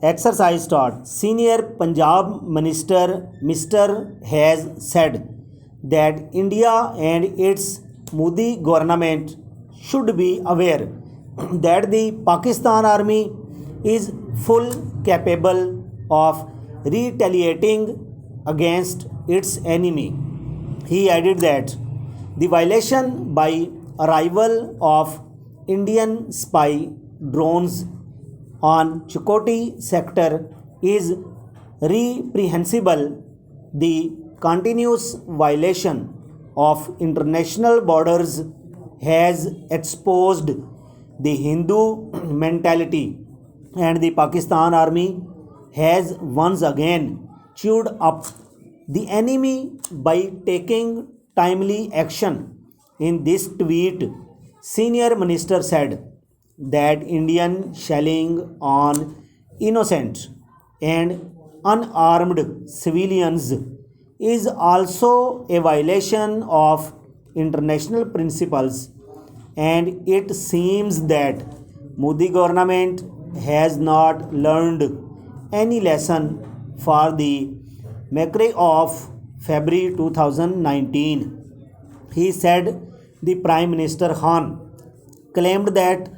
Exercise start. Senior Punjab Minister Mr. has said that India and its Modi government should be aware that the Pakistan army is full capable of retaliating against its enemy. He added that the violation by arrival of Indian spy drones on Chakoti sector is reprehensible. The continuous violation of international borders has exposed the Hindu mentality, and the Pakistan army has once again chewed up the enemy by taking timely action. In this tweet, senior minister said that Indian shelling on innocent and unarmed civilians is also a violation of international principles, and it seems that Modi government has not learned any lesson for the massacre of February 2019. He said the Prime Minister Khan claimed that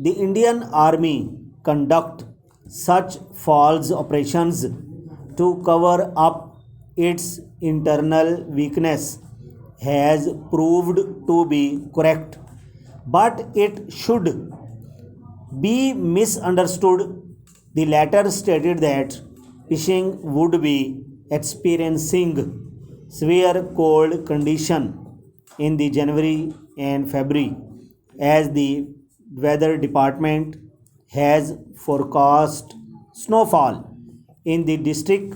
the Indian army conduct such false operations to cover up its internal weakness has proved to be correct, but it should be misunderstood. The latter stated that fishing would be experiencing severe cold condition in the January and February, as the weather department has forecast snowfall in the district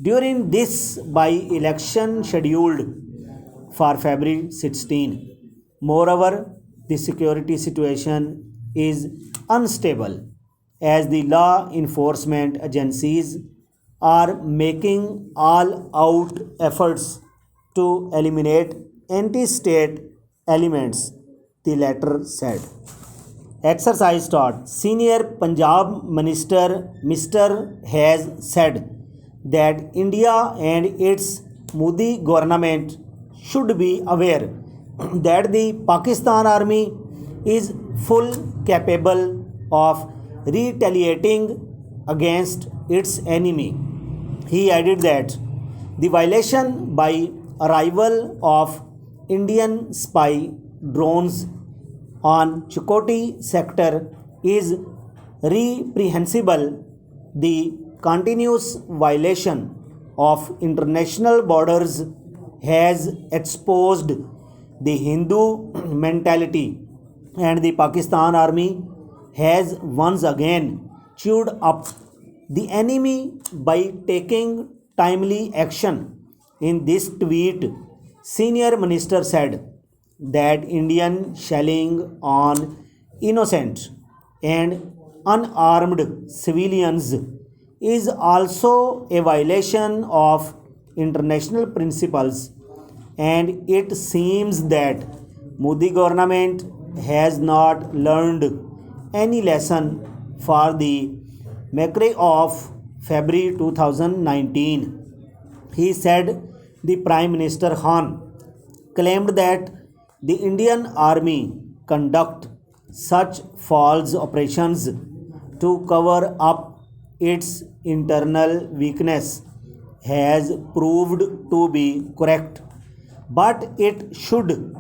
during this by-election scheduled for February 16. Moreover, the security situation is unstable as the law enforcement agencies are making all-out efforts to eliminate anti-state elements, the letter said. Exercise start. Senior Punjab Minister Mr. has said that India and its Modi government should be aware that the Pakistan army is full capable of retaliating against its enemy. He added that the violation by arrival of Indian spy drones on Chakoti sector is reprehensible. The continuous violation of international borders has exposed the Hindu mentality, and the Pakistan army has once again chewed up the enemy by taking timely action. In this tweet, senior minister said that Indian shelling on innocent and unarmed civilians is also a violation of international principles, and it seems that Modi government has not learned any lesson for the massacre of February 2019. He said the Prime Minister Khan claimed that the Indian army conduct such false operations to cover up its internal weakness has proved to be correct, but it should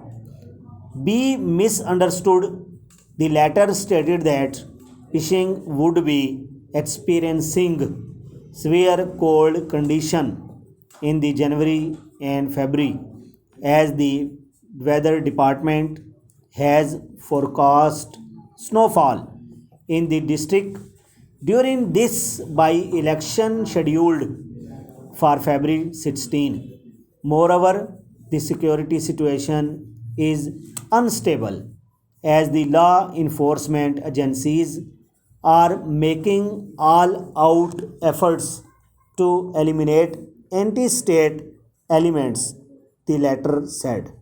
be misunderstood. The latter stated that fishing would be experiencing severe cold condition in the January and February, as the weather department has forecast snowfall in the district during this by-election scheduled for February 16. Moreover, the security situation is unstable as the law enforcement agencies are making all-out efforts to eliminate anti-state elements, the letter said.